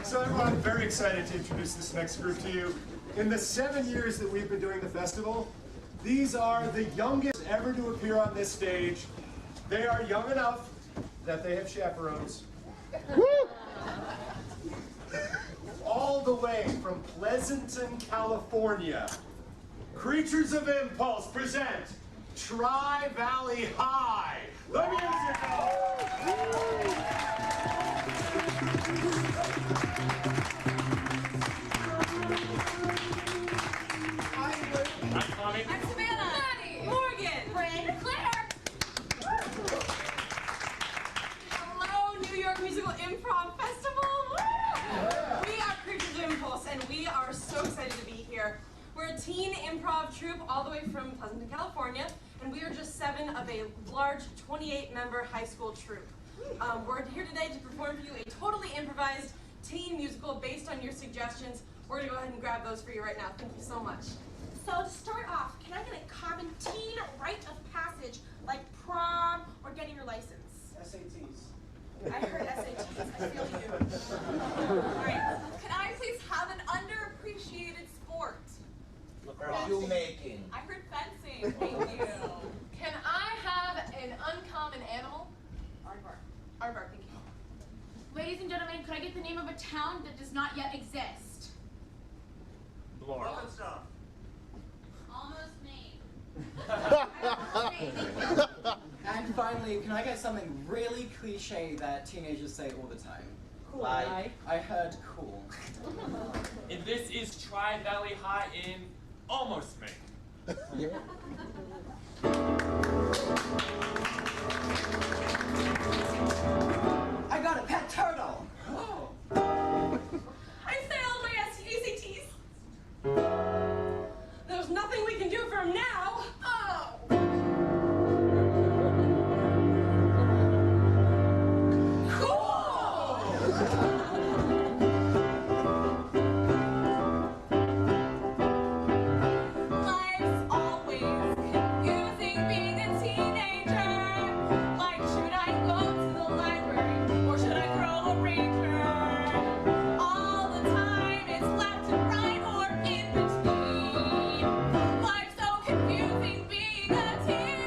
So everyone, I'm very excited to introduce this next group to you. In the 7 years that we've been doing the festival, these are the youngest ever to appear on this stage. They are young enough that they have chaperones. All the way from Pleasanton, California, Creatures of Impulse present Tri-Valley High, the musical! I'm Savannah. Maddie. Morgan. Bryn. Claire. Hello, New York Musical Improv Festival. We are Creatures of Impulse, and we are so excited to be here. We're a teen improv troupe all the way from Pleasanton, California, and we are just 7 of a large 28-member high school troupe. We're here today to perform for you a totally improvised teen musical based on your suggestions. We're going to go ahead and grab those for you right now. Thank you so much. So to start off, can I get a common teen rite of passage like prom or getting your license? SATs. I heard SATs. I feel you. All right. Can I please have an underappreciated sport? Shoemaking. I heard fencing. Thank you. Can I have an uncommon animal? Aardvark. Aardvark, thank you. Ladies and gentlemen, could I get the name of a town that does not yet exist? Laura. Almost me. And finally, can I get something really cliche that teenagers say all the time? Cool. Like. I heard cool. And this is Tri-Valley High in Almost Me. I got a pet turtle! I failed my ACTs. There's nothing we can do for him now. Oh. Life's always confusing being a teenager. Like, should I go to the library or should I grow a ranger? All the time it's left and right or in between. Life's so confusing being a teen.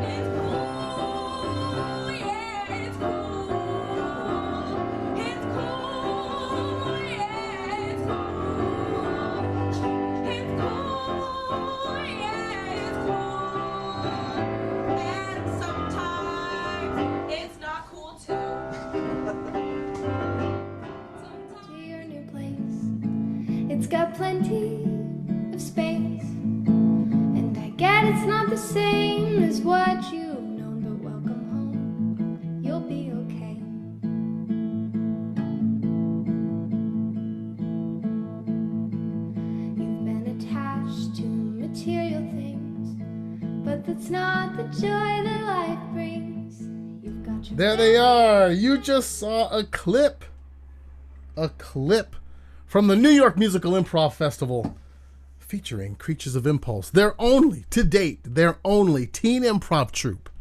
It's cool, yeah, it's cool. It's cool, yeah, it's cool. It's cool, yeah, it's cool. And sometimes it's not cool too. To your new place, it's got plenty of space, and I get it's not the same as what you've known, but welcome home, you'll be okay. You've been attached to material things, but that's not the joy that life brings. You've got your There they are. You just saw a clip from the New York Musical Improv Festival featuring Creatures of Impulse. Their only, to date, their only teen improv troupe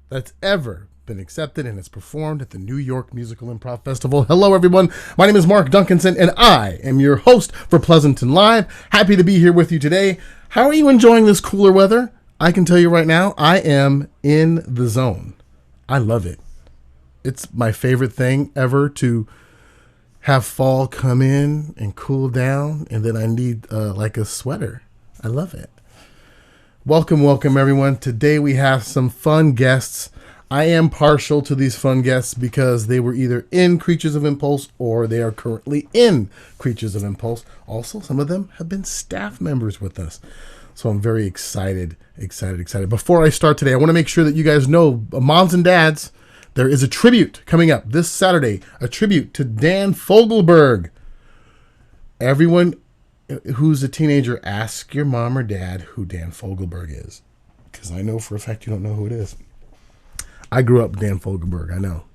that's ever been accepted and has performed at the New York Musical Improv Festival. Hello, everyone. My name is Mark Duncanson, and I am your host for Pleasanton Live. Happy to be here with you today. How are you enjoying this cooler weather? I can tell you right now, I am in the zone. I love it. It's my favorite thing ever to have fall come in and cool down, and then I need like a sweater. I love it. Welcome, everyone. Today we have some fun guests. I am partial to these fun guests because they were either in Creatures of Impulse or they are currently in Creatures of Impulse. Also, some of them have been staff members with us. So I'm very excited. Before I start today, I want to make sure that you guys know, moms and dads, there is a tribute coming up this Saturday, a tribute to Dan Fogelberg. Everyone who's a teenager, ask your mom or dad who Dan Fogelberg is, because I know for a fact you don't know who it is. I grew up with Dan Fogelberg, I know.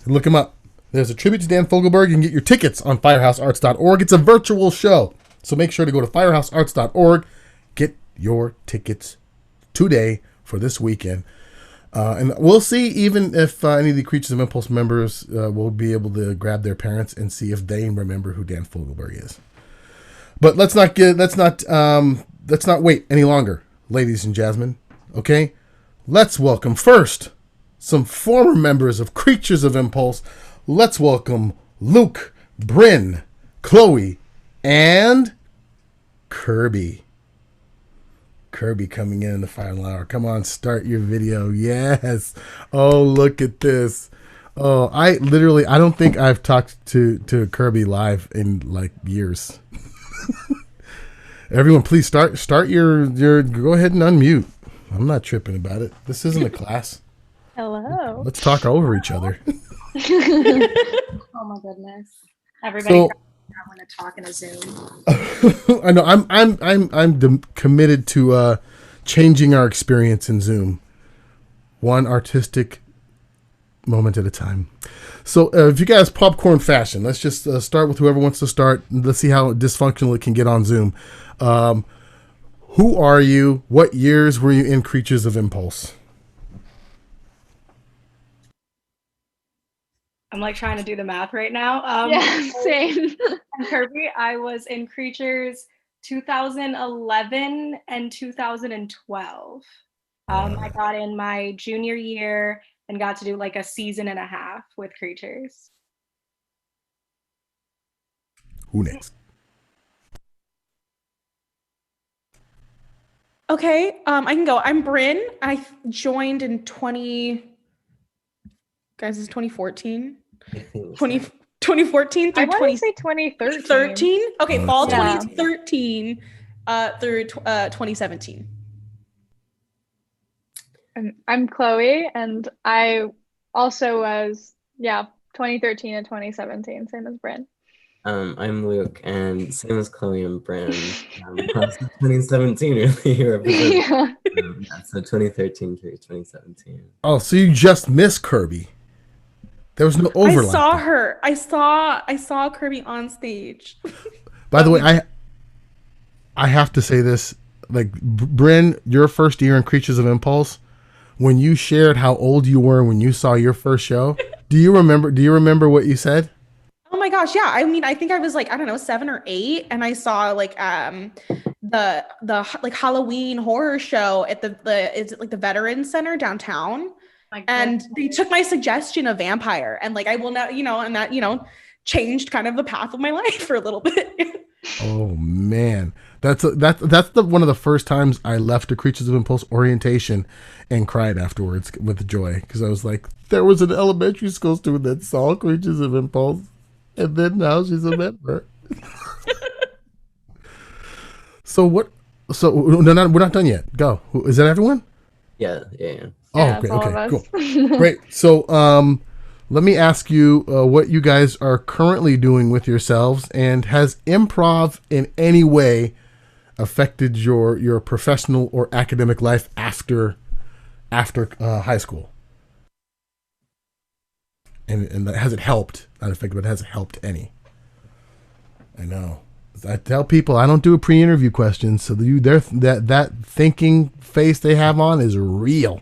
Look him up. There's a tribute to Dan Fogelberg. You can get your tickets on firehousearts.org. It's a virtual show, so make sure to go to firehousearts.org. Get your tickets today for this weekend. And we'll see even if any of the Creatures of Impulse members will be able to grab their parents and see if they remember who Dan Fogelberg is. But let's not wait any longer, ladies and Jasmine. Okay, let's welcome first some former members of Creatures of Impulse. Let's welcome Luke, Bryn, Chloe, and Kirby. Kirby coming in the final hour. Come on, start your video. Yes. Oh, look at this. Oh, I don't think I've talked to Kirby live in like years. Everyone, please start your go ahead and unmute. I'm not tripping about it. This isn't a class. Hello. Let's talk over each other. Oh my goodness. Everybody I want to talk in a Zoom. I know I'm committed to changing our experience in Zoom, one artistic moment at a time. So if you guys popcorn fashion, let's just start with whoever wants to start. Let's see how dysfunctional it can get on Zoom. Who are you? What years were you in Creatures of Impulse? I'm like trying to do the math right now. Yeah, same. And Kirby, I was in Creatures 2011 and 2012. I got in my junior year and got to do like a season and a half with Creatures. Who next? Okay, I can go. I'm Bryn. I joined in 2014? 2014 through I want to say 2013. Okay, fall Yeah. 2013 through 2017. I'm Chloe, and I also was 2013 and 2017, same as Bryn. I'm Luke, and same as Chloe and Bryn. Class of 2017 really represents. So 2013 through 2017. Oh, so you just missed Kirby. There was no overlap. I saw her. I saw Kirby on stage. By the way, I have to say this. Like, Bryn, your first year in Creatures of Impulse, when you shared how old you were when you saw your first show, do you remember what you said? Oh my gosh, yeah. I mean, I think I was like, I don't know, 7 or 8, and I saw like the like Halloween horror show at is it like the Veterans Center downtown? And they took my suggestion of vampire, and like I will not, and that changed kind of the path of my life for a little bit. Oh man, that's the one of the first times I left a Creatures of Impulse orientation and cried afterwards with joy, because I was like, there was an elementary school student that saw Creatures of Impulse, and then now she's a member. So what? So no, we're not done yet. Go. Is that everyone? Yeah. Oh, okay, cool. Great. So, let me ask you what you guys are currently doing with yourselves, and has improv in any way affected your professional or academic life after high school? And has it helped? Not affected, but has it helped any? I know. I tell people I don't do a pre-interview question, so that thinking face they have on is real.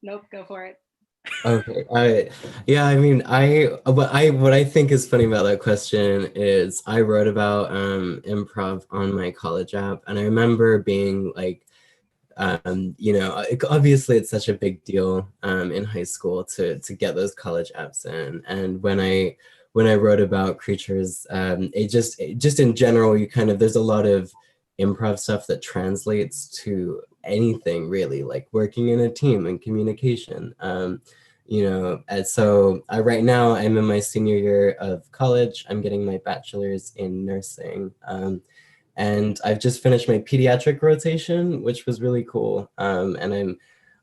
Nope, go for it. Okay. I mean, what I think is funny about that question is I wrote about improv on my college app, and I remember being like, obviously it's such a big deal in high school to get those college apps in, and when I wrote about Creatures, it just in general, there's a lot of improv stuff that translates to anything really, like working in a team and communication. And so right now I'm in my senior year of college. I'm getting my bachelor's in nursing. And I've just finished my pediatric rotation, which was really cool. And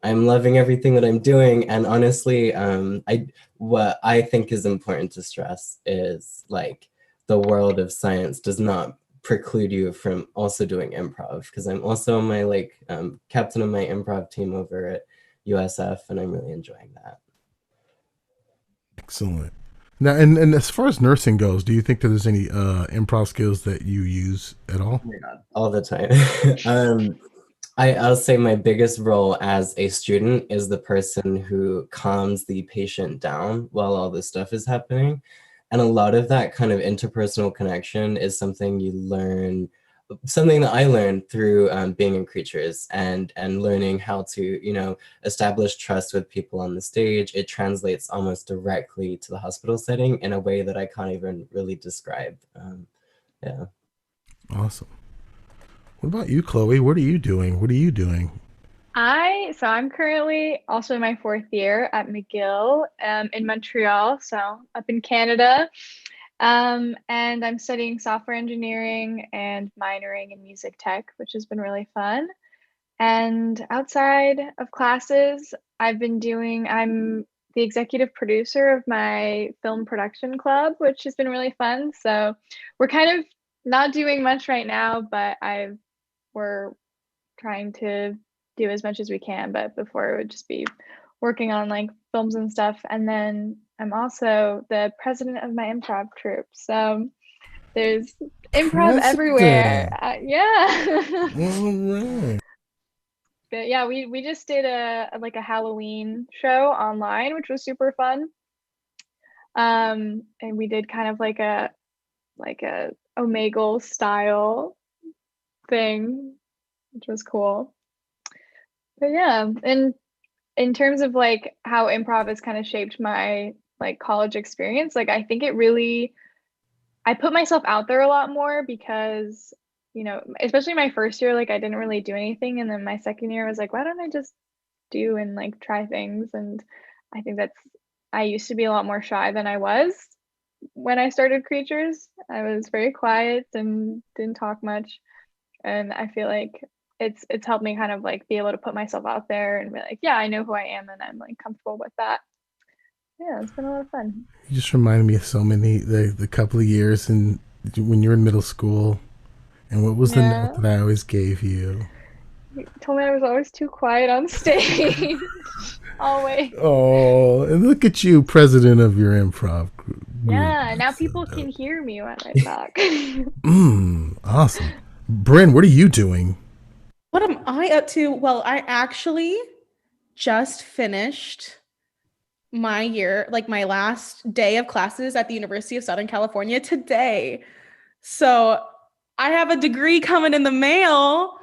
I'm loving everything that I'm doing. And honestly, what I think is important to stress is like the world of science does not preclude you from also doing improv, because I'm also my captain of my improv team over at USF, and I'm really enjoying that. Excellent. Now, and as far as nursing goes, do you think that there's any improv skills that you use at all? Oh my God, all the time. I'll say my biggest role as a student is the person who calms the patient down while all this stuff is happening. And a lot of that kind of interpersonal connection is something you learn, something that I learned through being in Creatures and learning how to, you know, establish trust with people on the stage. It translates almost directly to the hospital setting in a way that I can't even really describe. Yeah. Awesome. What about you, Chloe? What are you doing? What are you doing? I'm currently also in my 4th year at McGill in Montreal, so up in Canada. And I'm studying software engineering and minoring in music tech, which has been really fun. And outside of classes, I'm the executive producer of my film production club, which has been really fun. So we're kind of not doing much right now, but we're trying to do as much as we can. But before it would just be working on like films and stuff. And then I'm also the president of my improv troupe. So there's improv everywhere. Yeah. All right. But yeah, we just did a Halloween show online, which was super fun. And we did kind of like a Omegle style thing, which was cool. But yeah, and in terms of like how improv has kind of shaped my like college experience, like I think I put myself out there a lot more because, you know, especially my first year, like I didn't really do anything. And then my second year was like, why don't I just do and like try things? And I think I used to be a lot more shy than I was when I started Creatures. I was very quiet and didn't talk much. And I feel like it's helped me kind of like be able to put myself out there and be like, yeah, I know who I am and I'm like comfortable with that. Yeah, it's been a lot of fun. You just reminded me of so many the couple of years and when you're in middle school. And what was the note that I always gave you? You told me I was always too quiet on stage. Always. Oh, and look at you, president of your improv group. Yeah, now people can hear me when I talk. Awesome. Bryn, what are you doing? What am I up to? Well, I actually just finished my year, like my last day of classes at the University of Southern California today. So I have a degree coming in the mail.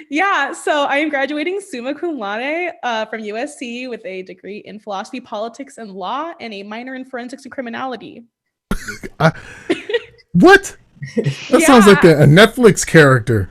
Yeah, so I am graduating summa cum laude from USC with a degree in philosophy, politics, and law, and a minor in forensics and criminality. What? That sounds like a Netflix character.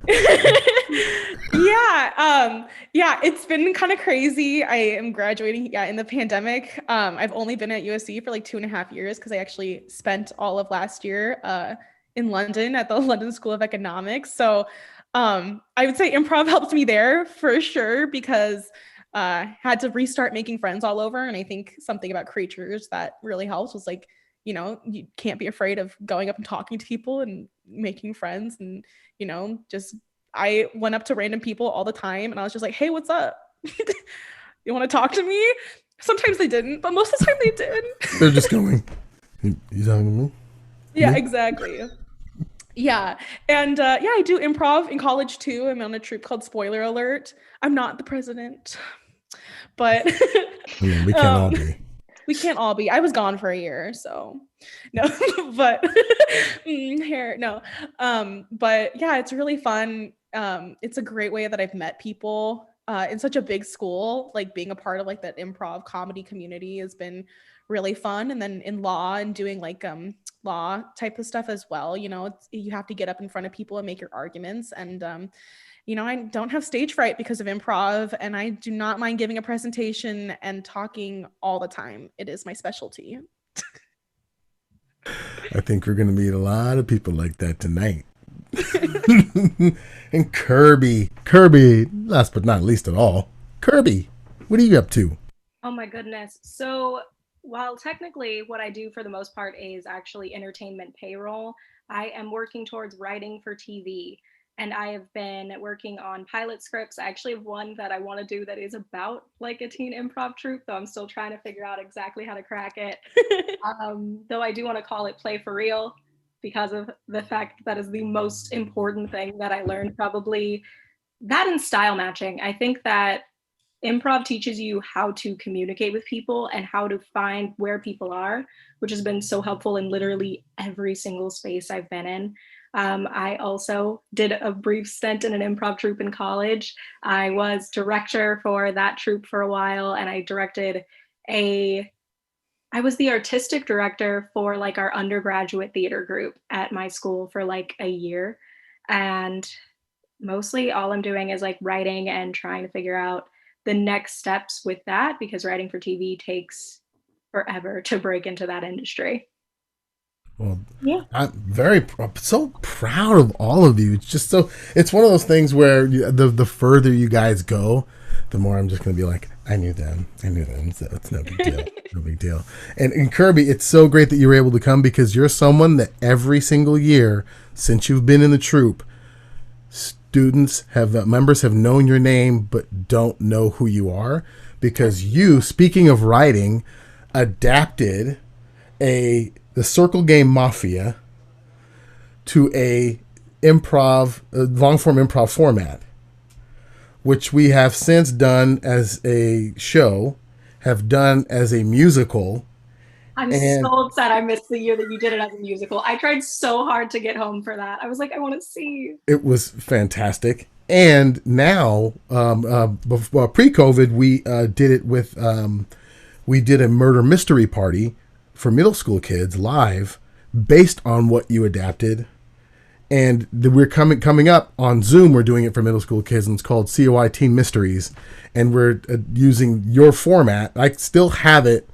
Yeah, it's been kind of crazy. I am graduating in the pandemic. I've only been at USC for like 2.5 years because I actually spent all of last year in London at the London School of Economics. So I would say improv helped me there for sure because had to restart making friends all over. And I think something about Creatures that really helps was like, you know, you can't be afraid of going up and talking to people and making friends. And, you know, just I went up to random people all the time and I was just like, hey, what's up? You want to talk to me? Sometimes they didn't, but most of the time they did. They're just going, you talking to me? Yeah, exactly. Yeah. And I do improv in college too. I'm on a troupe called Spoiler Alert. I'm not the president, but I mean, we can't all be. We can't all be. I was gone for a year, so no, but no. But yeah, it's really fun. It's a great way that I've met people in such a big school. Like being a part of like that improv comedy community has been really fun. And then in law and doing like law type of stuff as well. You know, you have to get up in front of people and make your arguments. And you know, I don't have stage fright because of improv, and I do not mind giving a presentation and talking all the time. It is my specialty. I think we're going to meet a lot of people like that tonight. And Kirby, last but not least at all, Kirby, what are you up to? Oh my goodness. So while technically what I do for the most part is actually entertainment payroll, I am working towards writing for TV. And I have been working on pilot scripts. I actually have one that I want to do that is about like a teen improv troupe, though I'm still trying to figure out exactly how to crack it. Though I do want to call it Play for Real. because of the fact that is the most important thing that I learned, probably that and style matching. I think that improv teaches you how to communicate with people and how to find where people are, which has been so helpful in literally every single space I've been in. I also did a brief stint in an improv troupe in college. I was director for that troupe for a while, and I was the artistic director for like our undergraduate theater group at my school for like a year. And mostly all I'm doing is like writing and trying to figure out the next steps with that, because writing for TV takes forever to break into that industry. Well, yeah, I'm so proud of all of you. It's just it's one of those things where the further you guys go, the more I'm just going to be like, I knew them. So it's no big deal. No big deal. And Kirby, it's so great that you were able to come, because you're someone that every single year since you've been in the troupe, members have known your name but don't know who you are, because you, speaking of writing, adapted the circle game Mafia to a long form improv format, which we have since done as a show, have done as a musical. I'm so upset I missed the year that you did it as a musical. I tried so hard to get home for that. I was like, I want to see. It was fantastic. And now, pre-COVID, we did it with, we did a murder mystery party for middle school kids live based on what you adapted. And we're coming up on Zoom. We're doing it for middle school kids, and it's called COI Teen Mysteries. And we're using your format. I still have it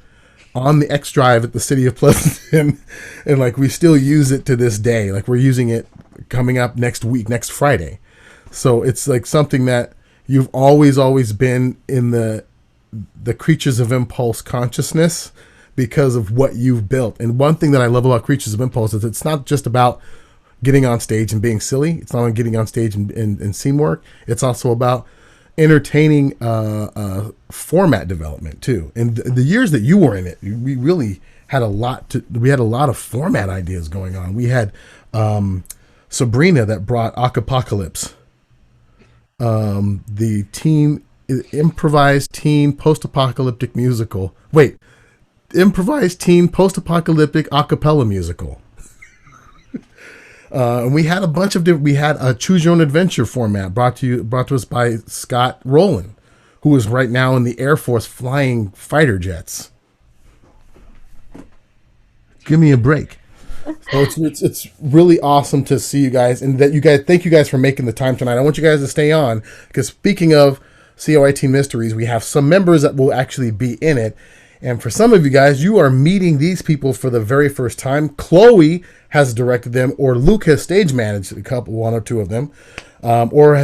on the X drive at the city of Pleasanton, and like we still use it to this day. Like we're using it coming up next week, next Friday. So it's like something that you've always been in the Creatures of Impulse consciousness because of what you've built. And one thing that I love about Creatures of Impulse is it's not just about getting on stage and being silly. It's not about getting on stage and scene work. It's also about entertaining format development too. And the years that you were in it, we really had a lot of format ideas going on. We had Sabrina that brought Acapocalypse, the improvised teen post-apocalyptic musical. Improvised teen post-apocalyptic a cappella musical. And we had a bunch of we had a choose your own adventure format brought to us by Scott Rowland, who is right now in the Air Force flying fighter jets. Give me a break. So it's really awesome to see you guys, and thank you guys for making the time tonight. I want you guys to stay on, because speaking of COI Teen Mysteries, we have some members that will actually be in it. And for some of you guys, you are meeting these people for the very first time. Chloe has directed them, or Luke has stage managed one or two of them, or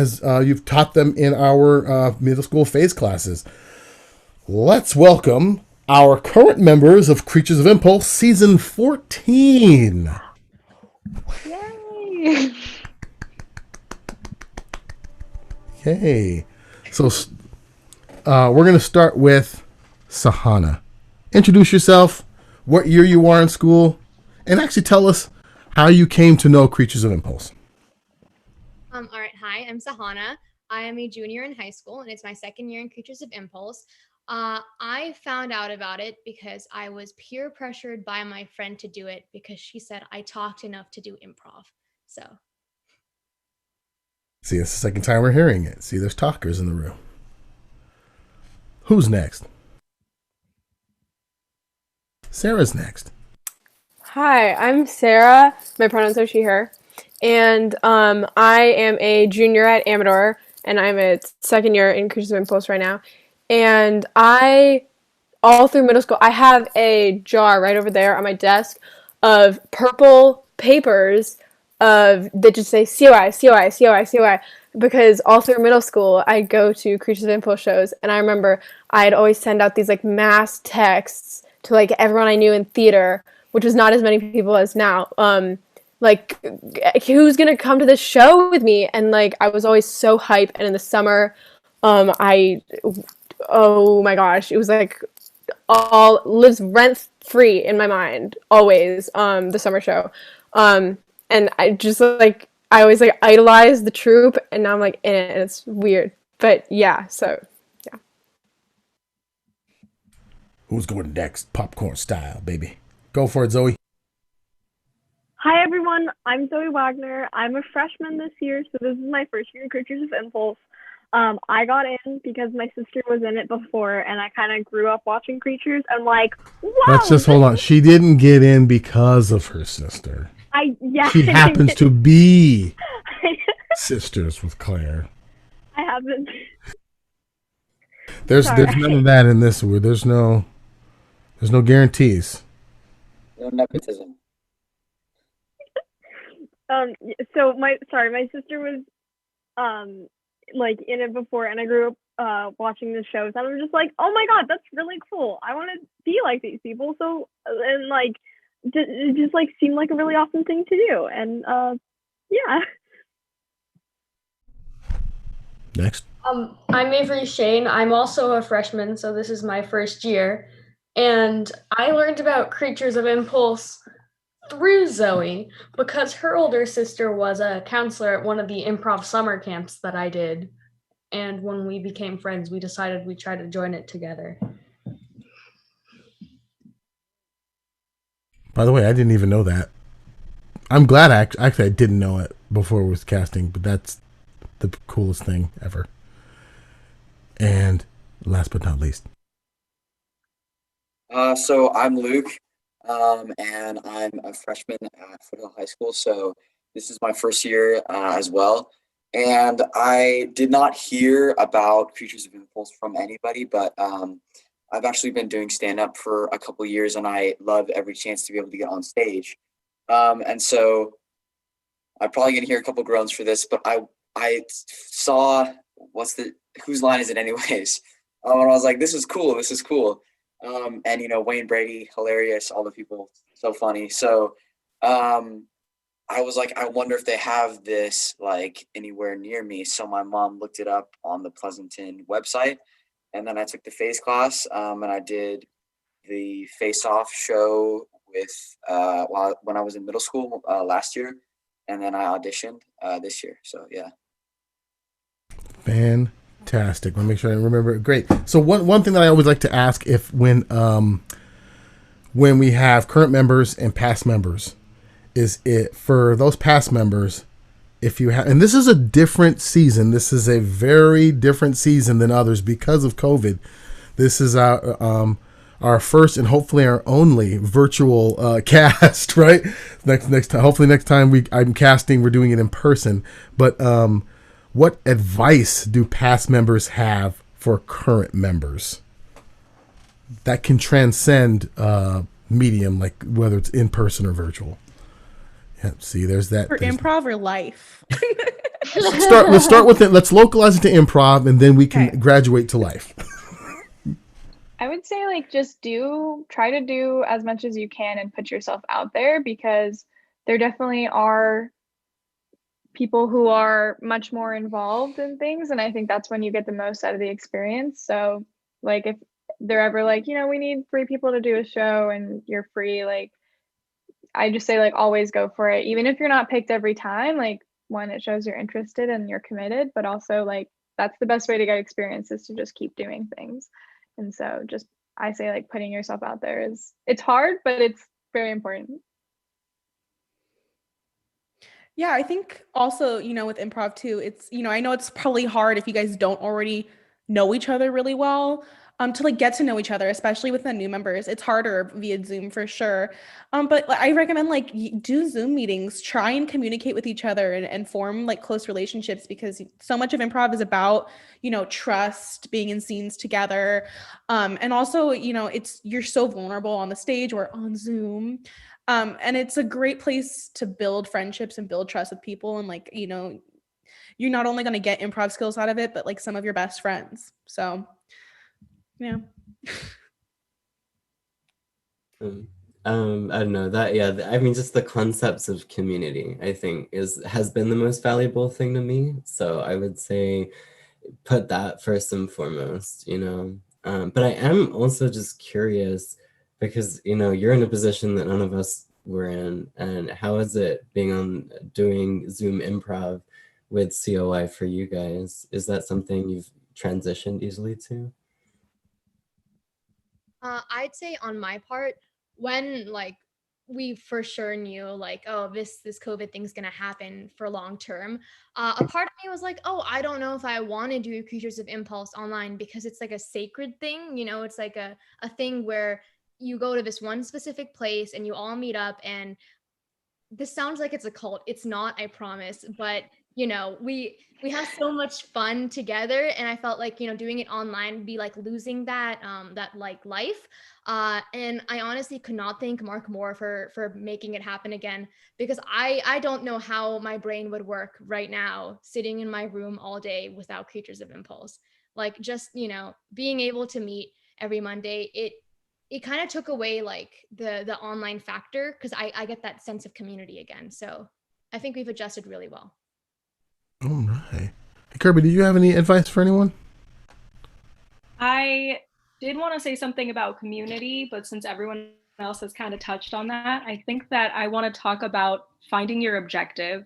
you've taught them in our middle school phase classes. Let's welcome our current members of Creatures of Impulse, season 14. Yay! Okay, so we're going to start with Sahana. Introduce yourself, what year you are in school, and actually tell us how you came to know Creatures of Impulse. All right. Hi, I'm Sahana. I am a junior in high school, and it's my second year in Creatures of Impulse. I found out about it because I was peer pressured by my friend to do it, because she said I talked enough to do improv. So. See, it's the second time we're hearing it. See, there's talkers in the room. Who's next? Sarah's next. Hi, I'm Sarah. My pronouns are she, her. And I am a junior at Amador, and I'm a second year in Creatures of Impulse right now. And all through middle school, I have a jar right over there on my desk of purple papers that just say COI, COI, COI, COI. Because all through middle school, I'd go to Creatures of Impulse shows, and I remember I'd always send out these like mass texts to like everyone I knew in theater, which was not as many people as now. Like, who's gonna come to this show with me? And like, I was always so hyped. And in the summer, oh my gosh, it was like all lives rent free in my mind always. The summer show. And I just like I always like idolize the troupe, and now I'm like in it, and it's weird. But yeah, so yeah. Who's going next? Popcorn style, baby. Go for it, Zoe. Hi everyone, I'm Zoe Wagner. I'm a freshman this year, so this is my first year in Creatures of Impulse. I got in because my sister was in it before, and I kind of grew up watching Creatures. And like, wow! Let's just hold on. She didn't get in because of her sister. She happens to be sisters with Claire. I haven't. There's none of that in this word. There's no guarantees. No nepotism. So my sister was like in it before, and I grew up watching the shows, and I'm just like, oh my god, that's really cool. I want to be like these people. So and like it just like seemed like a really awesome thing to do, and yeah. Next. I'm Avery Shane. I'm also a freshman, so this is my first year, and I learned about Creatures of Impulse through Zoe because her older sister was a counselor at one of the improv summer camps that I did, and when we became friends, we decided we'd try to join it together. By the way, I didn't even know that. I'm glad actually I didn't know it before it was casting, but that's the coolest thing ever. And last but not least. So I'm Luke, and I'm a freshman at Foothill High School. So this is my first year as well. And I did not hear about Creatures of Impulse from anybody, but I've actually been doing stand-up for a couple years, and I love every chance to be able to get on stage. And so I'm probably gonna hear a couple groans for this, but I saw whose line is it anyways? And I was like, this is cool. And Wayne Brady, hilarious, all the people, so funny. So I was like, I wonder if they have this like anywhere near me. So my mom looked it up on the Pleasanton website, and then I took the face class, and I did the face-off show with when I was in middle school last year, and then I auditioned this year. So yeah. Fantastic. Let me make sure I remember it. Great. So one thing that I always like to ask if when we have current members and past members is it for those past members, if you have, and this is a different season. This is a very different season than others because of COVID. This is our first and hopefully our only virtual cast, right? Next time, hopefully next time I'm casting, we're doing it in person. But what advice do past members have for current members that can transcend medium, like whether it's in person or virtual? Yeah, see, there's that. For improv or life? Let's start with it. Let's localize it to improv, and then we can graduate to life. I would say like just try to do as much as you can and put yourself out there, because there definitely are people who are much more involved in things, and I think that's when you get the most out of the experience. So like if they're ever like, we need 3 people to do a show and you're free, like I just say like always go for it, even if you're not picked every time. Like one, it shows you're interested and you're committed, but also like that's the best way to get experience is to just keep doing things. And so just I say like putting yourself out there it's hard, but it's very important. Yeah, I think also, with improv too, it's, I know it's probably hard if you guys don't already know each other really well, to like get to know each other, especially with the new members. It's harder via Zoom for sure. But I recommend like do Zoom meetings, try and communicate with each other and form like close relationships, because so much of improv is about, trust, being in scenes together. And also, you're so vulnerable on the stage or on Zoom. And it's a great place to build friendships and build trust with people. And like, you're not only going to get improv skills out of it, but like some of your best friends. So yeah. I don't know that. Yeah. I mean, just the concepts of community, I think has been the most valuable thing to me. So I would say put that first and foremost, but I am also just curious because, you're in a position that none of us we're in. And how is it doing Zoom improv with COI for you guys? Is that something you've transitioned easily to? I'd say on my part, when like we for sure knew like, oh, this COVID thing's gonna happen for long term, a part of me was like, oh, I don't know if I want to do Creatures of Impulse online because it's like a sacred thing, you know, it's like a thing where you go to this one specific place and you all meet up, and this sounds like it's a cult. It's not, I promise. But you know, we have so much fun together, and I felt like, you know, doing it online would be like losing that like life. And I honestly could not thank Mark more for making it happen again, because I don't know how my brain would work right now sitting in my room all day without Creatures of Impulse. Like, just, you know, being able to meet every Monday, it kind of took away like the online factor, because I get that sense of community again. So I think we've adjusted really well. All right. Hey, Kirby, do you have any advice for anyone? I did want to say something about community, but since everyone else has kind of touched on that, I think that I want to talk about finding your objective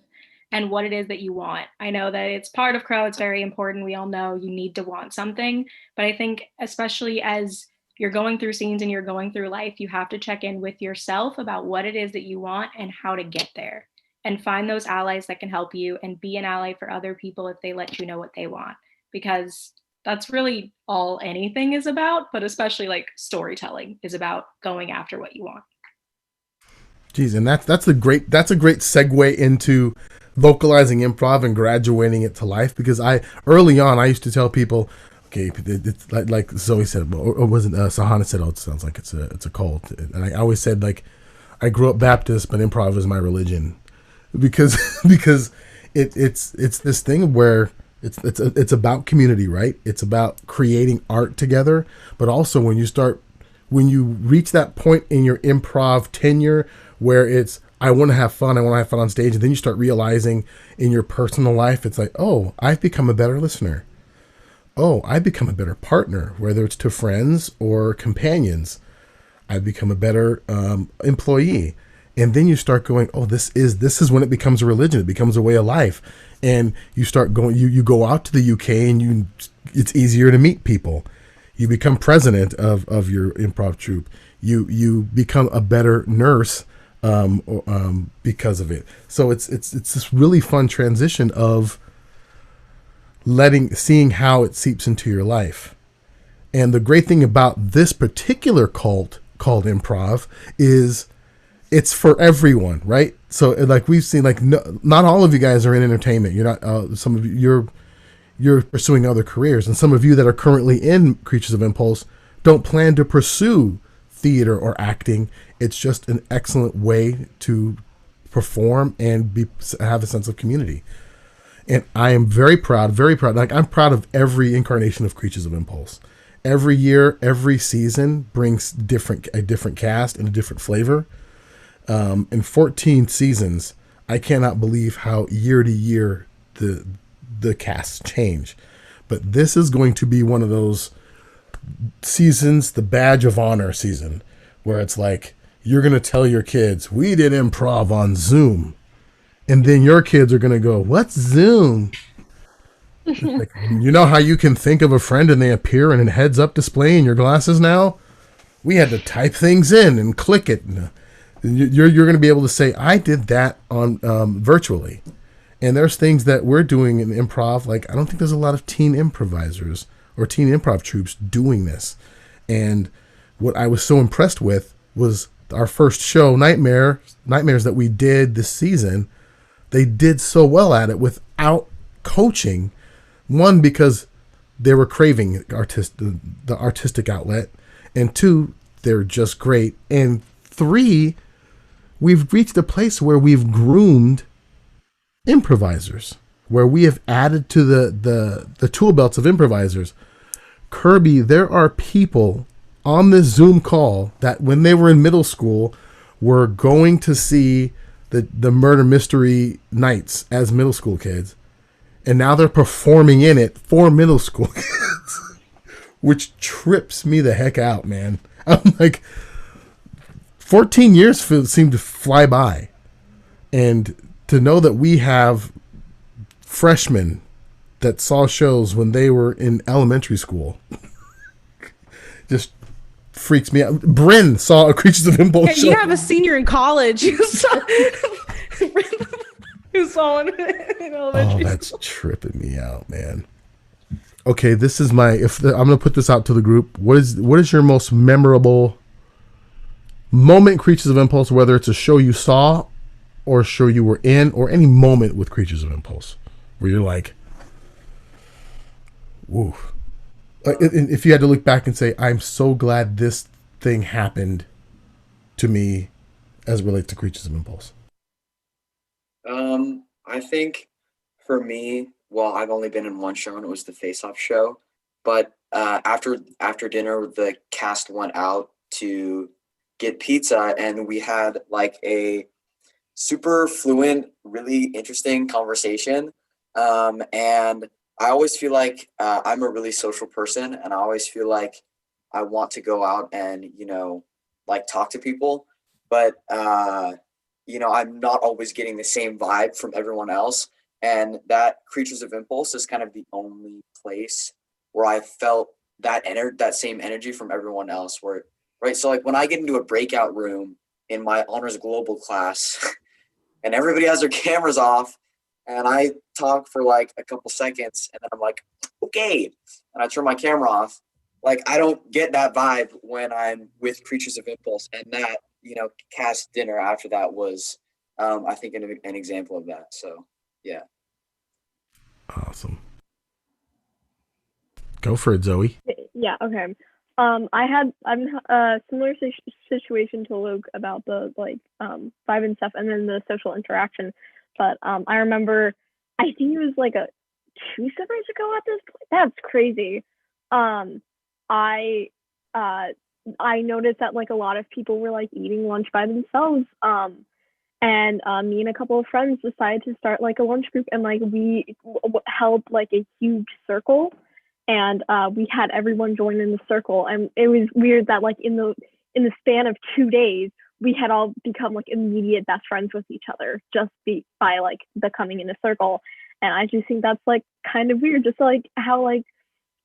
and what it is that you want. I know that it's part of CRO, it's very important. We all know you need to want something, but I think especially as you're going through scenes and you're going through life, you have to check in with yourself about what it is that you want and how to get there, and find those allies that can help you, and be an ally for other people if they let you know what they want, because that's really all anything is about, but especially like storytelling is about going after what you want. Geez, and that's a great segue into vocalizing improv and graduating it to life, because early on I used to tell people, okay, it's like Zoe said, or wasn't Sahana said, oh, it sounds like it's a cult, and I always said, like, I grew up Baptist, but improv is my religion, because it's this thing where it's about community, right? It's about creating art together, but also when you reach that point in your improv tenure where it's, I want to have fun on stage, and then you start realizing in your personal life, it's like, oh, I've become a better listener. Oh, I've become a better partner, whether it's to friends or companions. I've become a better employee. And then you start going, oh, this is when it becomes a religion. It becomes a way of life. And you start going, you go out to the UK, and it's easier to meet people. You become president of your improv troupe. You become a better nurse because of it. So it's this really fun transition of seeing how it seeps into your life. And the great thing about this particular cult called improv is it's for everyone, right? So like we've seen, like not all of you guys are in entertainment. You're not. Some of you, you're pursuing other careers, and some of you that are currently in Creatures of Impulse don't plan to pursue theater or acting. It's just an excellent way to perform and have a sense of community. And I am very proud. Like, I'm proud of every incarnation of Creatures of Impulse. Every year, every season brings a different cast and a different flavor. In 14 seasons, I cannot believe how year to year the casts change. But this is going to be one of those seasons, the badge of honor season, where it's like, you're going to tell your kids, we did improv on Zoom. And then your kids are going to go, what's Zoom? Like, you know how you can think of a friend and they appear in a heads up display in your glasses now? We had to type things in and click it. You're going to be able to say, I did that on virtually. And there's things that we're doing in improv. Like, I don't think there's a lot of teen improvisers or teen improv troupes doing this. And what I was so impressed with was our first show, Nightmares that we did this season. They did so well at it without coaching. One, because they were craving the artistic outlet. And two, they're just great. And three, we've reached a place where we've groomed improvisers, where we have added to the tool belts of improvisers. Kirby, there are people on this Zoom call that when they were in middle school were going to see the murder mystery nights as middle school kids, and now they're performing in it for middle school kids, which trips me the heck out, man. I'm like, 14 years seem to fly by. And to know that we have freshmen that saw shows when they were in elementary school just freaks me out. Bryn saw a Creatures of Impulse show. You have a senior in college who saw one in elementary that's tripping me out, man. Okay, this is I'm gonna put this out to the group. What is your most memorable moment, Creatures of Impulse, whether it's a show you saw or a show you were in, or any moment with Creatures of Impulse where you're like, woo. If you had to look back and say, I'm so glad this thing happened to me as it relates to Creatures of Impulse. I think for me, well, I've only been in one show, and it was the Face Off show. But after dinner, the cast went out to get pizza, and we had like a super fluent, really interesting conversation. And I always feel like I'm a really social person, and I always feel like I want to go out and, like talk to people. But, I'm not always getting the same vibe from everyone else. And that Creatures of Impulse is kind of the only place where I felt that same energy from everyone else. Right. So like when I get into a breakout room in my honors global class and everybody has their cameras off and I talk for like a couple seconds and then I'm like, okay. And I turn my camera off. Like, I don't get that vibe when I'm with Creatures of Impulse. And that, cast dinner after that was, I think, an example of that. So, yeah. Awesome. Go for it, Zoe. Yeah, okay. I'm a similar situation to Luke about the vibe and stuff, and then the social interaction. But I remember, I think it was like 2 summers ago at this point. That's crazy. I noticed that like a lot of people were like eating lunch by themselves. And me and a couple of friends decided to start like a lunch group, and like we held like a huge circle, and we had everyone join in the circle. And it was weird that like in the span of 2 days, we had all become like immediate best friends with each other just by like the coming in a circle. And I just think that's like kind of weird, just like how like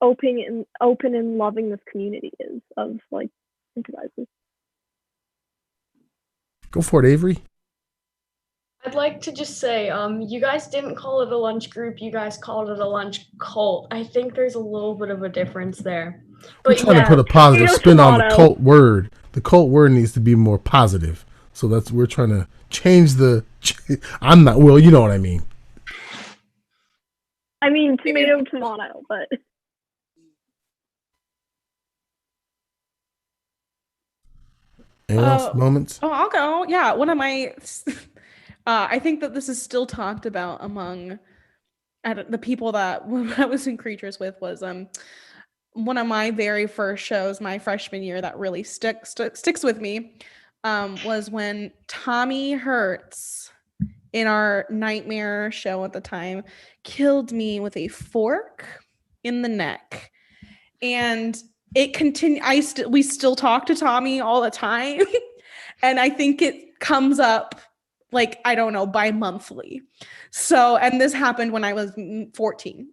open and loving this community is of like improvisers. Go for it, Avery. I'd like to just say, you guys didn't call it a lunch group, you guys called it a lunch cult. I think there's a little bit of a difference there. We're trying to put a positive spin on the cult word. The cult word needs to be more positive. So we're trying to change I'm not, well, you know what I mean. I mean, tomato, but... Anyone else? Moments? Oh, I'll go. Yeah, one of my... I think that this is still talked about among the people that I was in Creatures with was one of my very first shows, my freshman year, that really sticks with me was when Tommy Hertz in our Nightmare show at the time killed me with a fork in the neck. And it continued. We still talk to Tommy all the time. And I think it comes up like, I don't know, bi-monthly. So, and this happened when I was 14.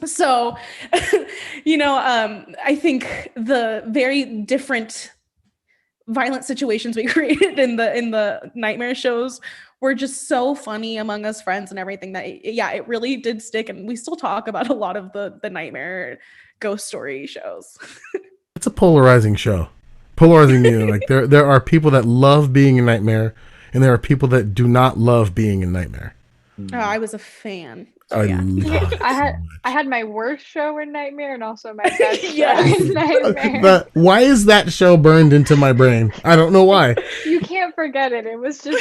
So, I think the very different violent situations we created in the Nightmare shows were just so funny among us friends and everything that, it really did stick. And we still talk about a lot of the Nightmare ghost story shows. It's a polarizing show. Like there are people that love being in Nightmare, and there are people that do not love being in Nightmare. Oh, I was a fan. I had my worst show in Nightmare and also my best show in Nightmare. But why is that show burned into my brain? I don't know why. You can't forget it. It was just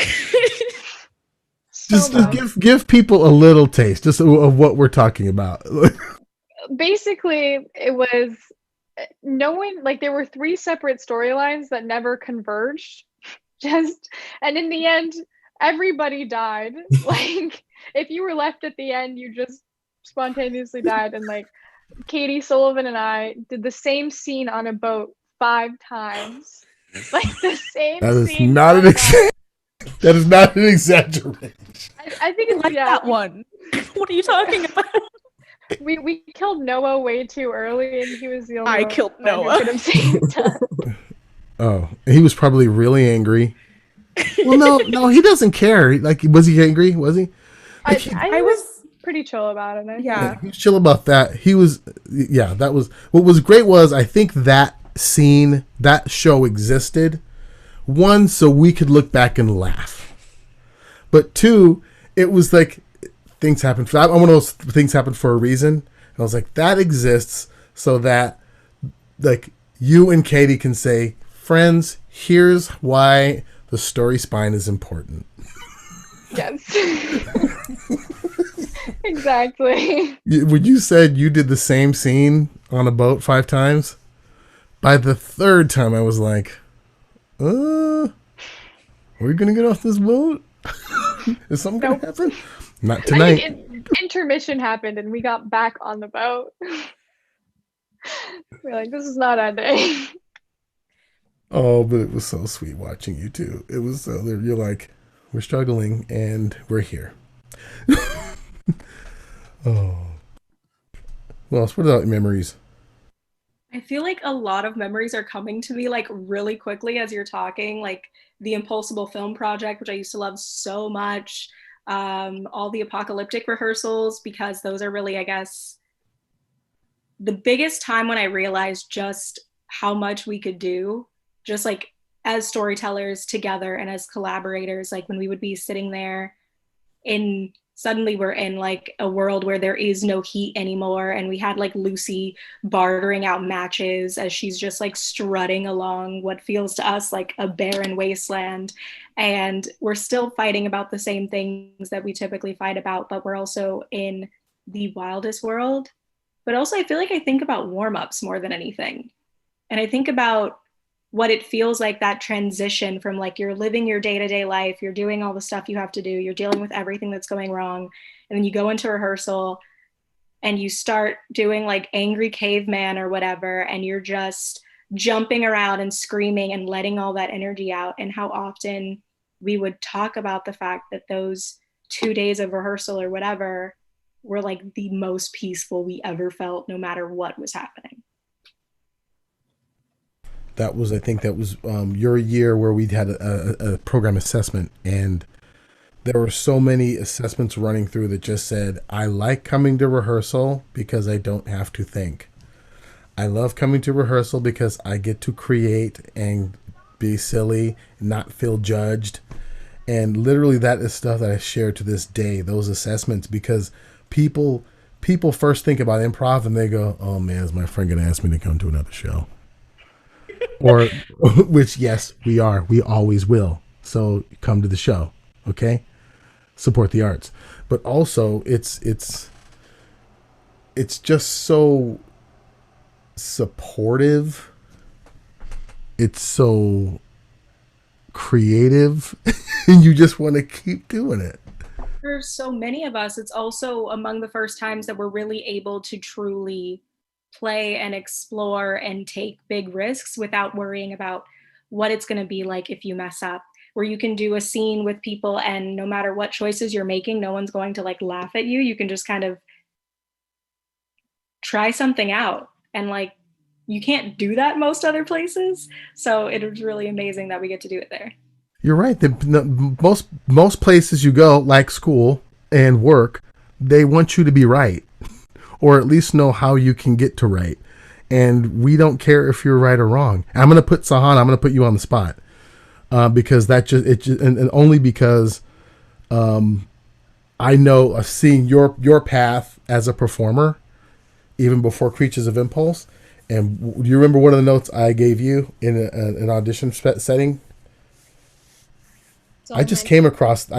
just give people a little taste just of what we're talking about. Basically, it was there were 3 separate storylines that never converged. And in the end, everybody died. Like, if you were left at the end, you just spontaneously died. And like Katie Sullivan and I did the same scene on a boat 5 times. like the same That is scene. not an that is not an exaggeration. I think it's that one. What are you talking about? We killed Noah way too early, and he was the only I one killed who Noah. could have saved us. Oh, he was probably really angry. Well, no, he doesn't care. Like, was he angry? Was he? I was pretty chill about it. Yeah. He was chill about that. He was, yeah, that was, what was great was, I think that scene, that show existed. One, so we could look back and laugh. But two, it was like, things happen. I'm one of those things happen for a reason. And I was like, that exists so that, like, you and Katie can say, friends, here's why the story spine is important. Yes. Exactly. When you said you did the same scene on a boat 5 times, by the 3rd time I was like, are we going to get off this boat? Is something going to happen? Not tonight. I think intermission happened and we got back on the boat. We're like, this is not ending. Oh, but it was so sweet watching you too. It was so, you're like, we're struggling and we're here. Oh. Well, what about memories? I feel like a lot of memories are coming to me like really quickly as you're talking, like the Impulsible Film Project, which I used to love so much. All the apocalyptic rehearsals, because those are really, I guess, the biggest time when I realized just how much we could do, just like as storytellers together and as collaborators, like when we would be sitting there in, suddenly we're in like a world where there is no heat anymore. And we had like Lucy bartering out matches as she's just like strutting along what feels to us like a barren wasteland. And we're still fighting about the same things that we typically fight about, but we're also in the wildest world. But also I feel like I think about warm-ups more than anything. And I think about what it feels like, that transition from like you're living your day-to-day life, you're doing all the stuff you have to do, you're dealing with everything that's going wrong, and then you go into rehearsal and you start doing like Angry Caveman or whatever, and you're just jumping around and screaming and letting all that energy out. And how often we would talk about the fact that those 2 days of rehearsal or whatever were like the most peaceful we ever felt, no matter what was happening. I think that was your year where we had a program assessment, and there were so many assessments running through that just said, I like coming to rehearsal because I don't have to think. I love coming to rehearsal because I get to create and be silly, not feel judged. And literally that is stuff that I share to this day, those assessments, because people first think about improv and they go, oh man, is my friend going to ask me to come to another show? Or, which, yes, we always will. So come to the show, okay? Support the arts. But also it's just so supportive. It's so creative. And you just want to keep doing it. For so many of us, it's also among the first times that we're really able to truly play and explore and take big risks without worrying about what it's going to be like if you mess up, where you can do a scene with people and no matter what choices you're making, no one's going to like laugh at you. You can just kind of try something out, and like you can't do that most other places. So it was really amazing that we get to do it there. You're right. Most places you go, like school and work, they want you to be right, or at least know how you can get to right. And we don't care if you're right or wrong. I'm going to put Sahana, I'm going to put you on the spot because and only because I know of seeing your path as a performer, even before Creatures of Impulse. And do you remember one of the notes I gave you in an audition setting? I came across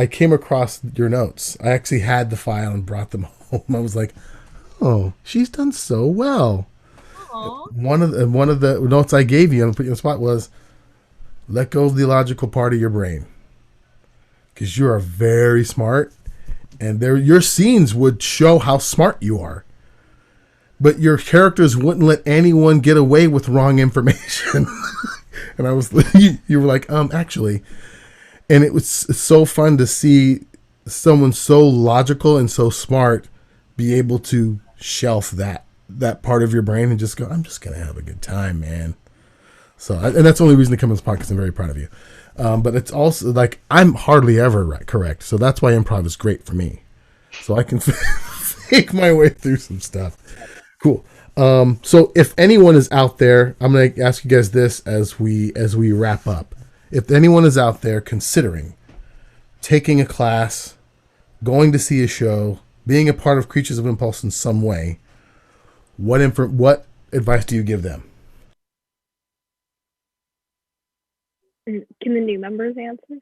your notes. I actually had the file and brought them home. I was like, oh, she's done so well. Aww. One of the notes I gave you and put you on the spot was, let go of the logical part of your brain, because you are very smart, and your scenes would show how smart you are, but your characters wouldn't let anyone get away with wrong information. And I was, you were like, actually, and it was so fun to see someone so logical and so smart be able to shelf that part of your brain and just go, I'm just going to have a good time, man. So, and that's the only reason to come to this podcast. I'm very proud of you. But it's also like, I'm hardly ever correct. So that's why improv is great for me. So I can fake my way through some stuff. Cool. So if anyone is out there, I'm going to ask you guys this as we wrap up. If anyone is out there considering taking a class, going to see a show, being a part of Creatures of Impulse in some way, what advice do you give them? Can the new members answer?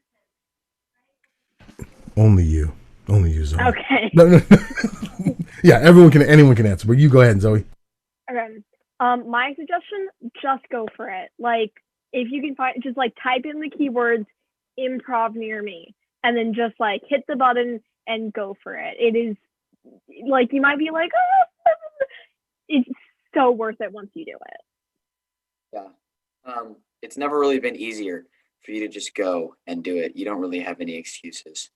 Only you, Zoe. Okay. No. Yeah, anyone can answer, but you go ahead, Zoe. Okay. My suggestion, just go for it. Like, if you can find, just like type in the keywords improv near me, and then just like hit the button and go for it. It is like, you might be like, oh, it's so worth it once you do it. Yeah. It's never really been easier for you to just go and do it. You don't really have any excuses.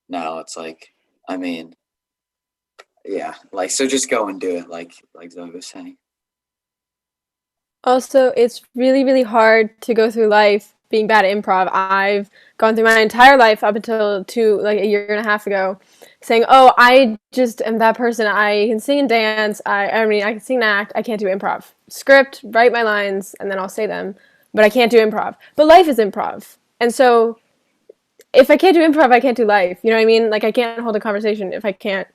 No, it's like, I mean, yeah, like, so just go and do it, like Zoe was saying. Also, it's really, really hard to go through life being bad at improv. I've gone through my entire life up until a year and a half ago saying, oh, I just am that person. I can sing and dance. I mean, I can sing and act. I can't do improv. Script, write my lines, and then I'll say them. But I can't do improv. But life is improv. And so if I can't do improv, I can't do life. You know what I mean? Like, I can't hold a conversation if I can't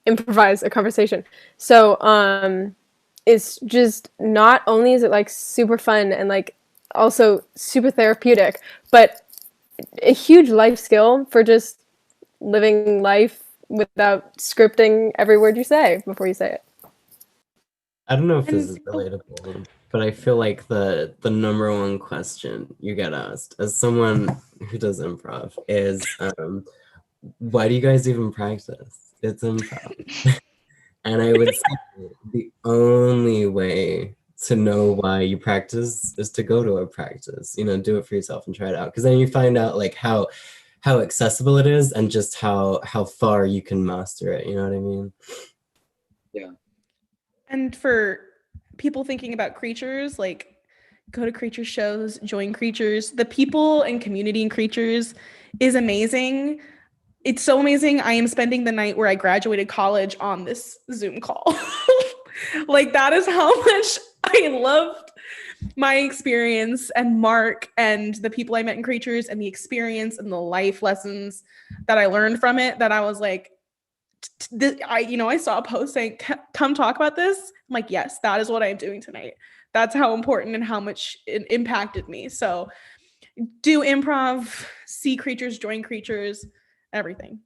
improvise a conversation. So it's just, not only is it like super fun and like also super therapeutic, but a huge life skill for just living life without scripting every word you say before you say it. I don't know if this is relatable, but I feel like the number one question you get asked as someone who does improv is, why do you guys even practice? It's improv. And I would say the only way to know why you practice is to go to a practice, do it for yourself and try it out. Because then you find out like how accessible it is and just how far you can master it. You know what I mean? Yeah. And for people thinking about Creatures, like, go to Creatures shows, join Creatures. The people and community in Creatures is amazing. It's so amazing. I am spending the night where I graduated college on this Zoom call. Like, that is how much I loved my experience, and Mark and the people I met in Creatures and the experience and the life lessons that I learned from it, that I was like, I saw a post saying, come talk about this. I'm like, yes, that is what I'm doing tonight. That's how important and how much it impacted me. So do improv, see Creatures, join Creatures, everything.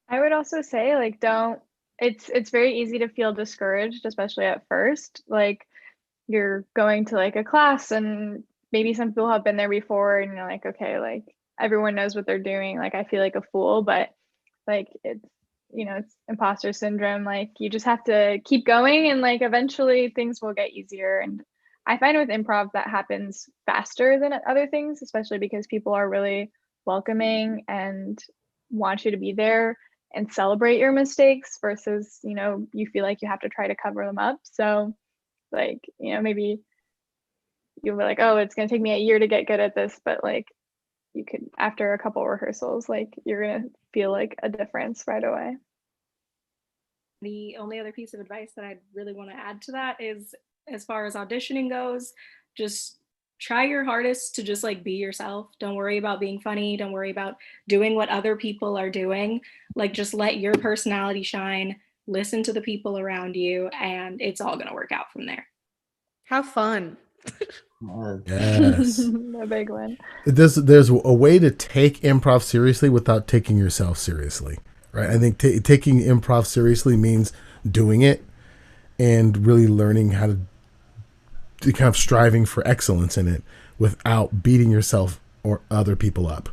I would also say, like, it's very easy to feel discouraged, especially at first. Like, you're going to like a class and maybe some people have been there before and you're like, okay, like everyone knows what they're doing. Like, I feel like a fool, but like, it's imposter syndrome. Like, you just have to keep going and like eventually things will get easier. And I find with improv that happens faster than other things, especially because people are really welcoming and want you to be there and celebrate your mistakes versus, you feel like you have to try to cover them up. So like, maybe you'll be like, oh, it's going to take me a year to get good at this, but like, you could, after a couple rehearsals, like, you're going to feel like a difference right away. The only other piece of advice that I'd really want to add to that is, as far as auditioning goes, just try your hardest to just like be yourself. Don't worry about being funny. Don't worry about doing what other people are doing. Like, just let your personality shine, listen to the people around you, and it's all going to work out from there. Have fun. Yes. A big one. There's a way to take improv seriously without taking yourself seriously, right? I think taking improv seriously means doing it and really learning how to kind of striving for excellence in it without beating yourself or other people up,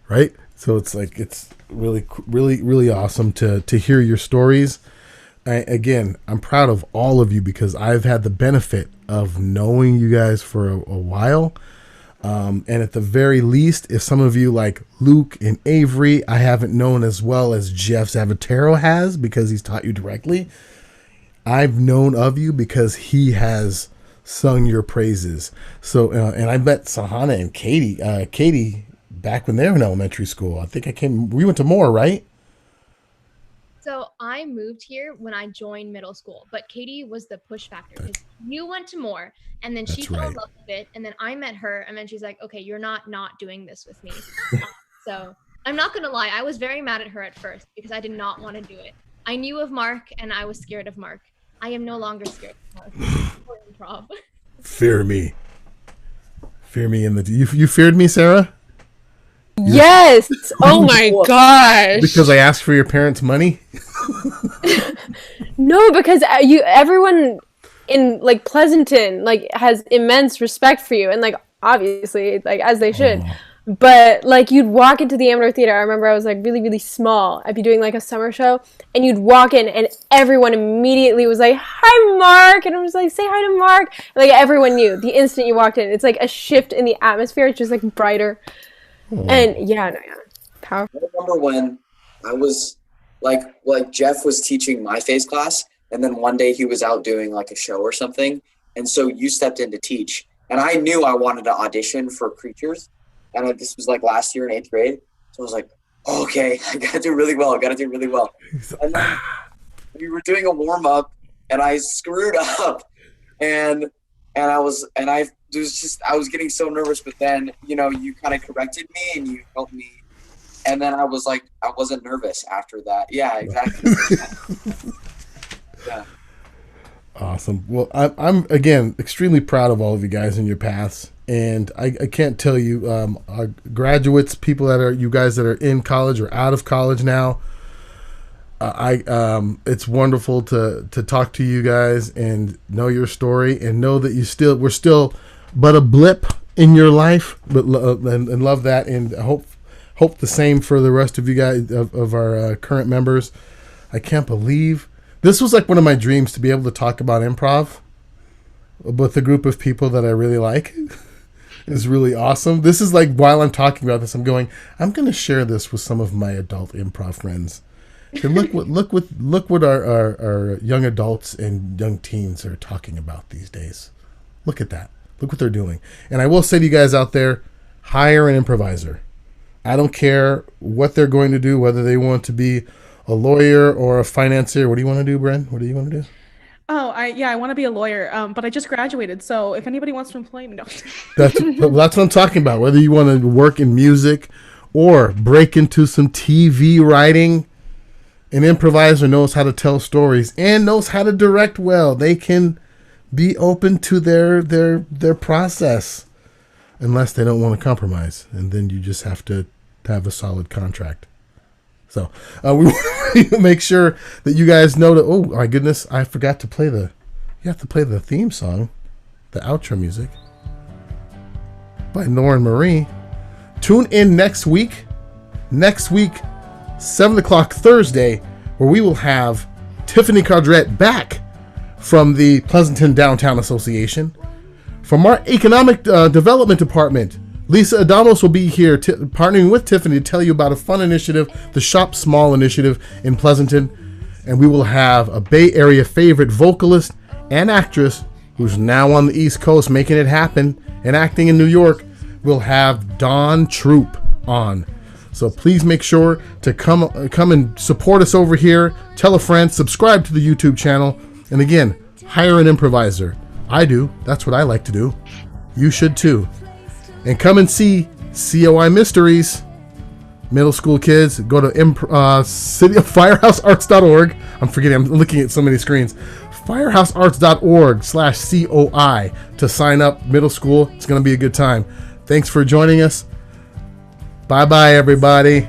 right? So it's like, it's really, really, really awesome to hear your stories. I'm proud of all of you because I've had the benefit of knowing you guys for a while. And at the very least, if some of you like Luke and Avery, I haven't known as well as Jeff Zavatero has because he's taught you directly. I've known of you because he has sung your praises. So, and I met Sahana and Katie back when they were in elementary school. I think we went to Moore, right? So I moved here when I joined middle school, but Katie was the push factor because you went to Moore and then she fell in love with it. And then I met her and then she's like, okay, you're not doing this with me. So I'm not going to lie. I was very mad at her at first because I did not want to do it. I knew of Mark and I was scared of Mark. I am no longer scared of Mark. Improv. Fear me. Fear me you feared me, Sarah? Yes. Oh my gosh. Because I asked for your parents' money? No, because everyone in like Pleasanton like has immense respect for you, and like obviously like as they should. But like you'd walk into the Amador Theater. I remember I was like really, really small. I'd be doing like a summer show and you'd walk in and everyone immediately was like, "Hi, Mark." And I was like, "Say hi to Mark." And, like everyone knew the instant you walked in. It's like a shift in the atmosphere. It's just like brighter. And yeah, powerful. I remember when I was like Jeff was teaching my face class, and then one day he was out doing like a show or something, and so you stepped in to teach, and I knew I wanted to audition for Creatures, and this was like last year in 8th grade, so I was like, okay, I gotta do really well. And then we were doing a warm up, and I screwed up, and I was getting so nervous, but then, you kind of corrected me and you helped me. And then I was like, I wasn't nervous after that. Yeah, exactly. Yeah. Awesome. Well, I'm again, extremely proud of all of you guys and your paths. And I can't tell you, our graduates, you guys that are in college or out of college now, it's wonderful to talk to you guys and know your story and know that we're still but a blip in your life, but and love that, and hope the same for the rest of you guys of our current members. I can't believe this was like one of my dreams to be able to talk about improv with a group of people that I really like. It's really awesome. This is like while I'm talking about this, I'm going to share this with some of my adult improv friends. And look what our young adults and young teens are talking about these days. Look at that. Look what they're doing. And I will say to you guys out there, hire an improviser. I don't care what they're going to do, whether they want to be a lawyer or a financier. What do you want to do, Bren? What do you want to do? Oh, I want to be a lawyer, but I just graduated. So if anybody wants to employ me, no. That's what I'm talking about. Whether you want to work in music or break into some TV writing, an improviser knows how to tell stories and knows how to direct well. They can be open to their process, unless they don't want to compromise, and then you just have to have a solid contract. So we want to make sure that you guys know that. Oh my goodness, I forgot to play you have to play the theme song, the outro music by Lauryn Marie. Tune in next week, 7 o'clock Thursday, where we will have Tiffany Cardrette back from the Pleasanton Downtown Association. From our Economic Development Department, Lisa Adamos will be here partnering with Tiffany to tell you about a fun initiative, the Shop Small initiative in Pleasanton. And we will have a Bay Area favorite vocalist and actress who's now on the East Coast making it happen and acting in New York. We'll have Dawn Troupe on. So please make sure to come and support us over here. Tell a friend, subscribe to the YouTube channel. And again, hire an improviser. I do. That's what I like to do. You should too. And come and see COI Mysteries. Middle school kids, go to firehousearts.org. I'm forgetting, I'm looking at so many screens. firehousearts.org/COI to sign up. Middle school. It's going to be a good time. Thanks for joining us. Bye-bye, everybody.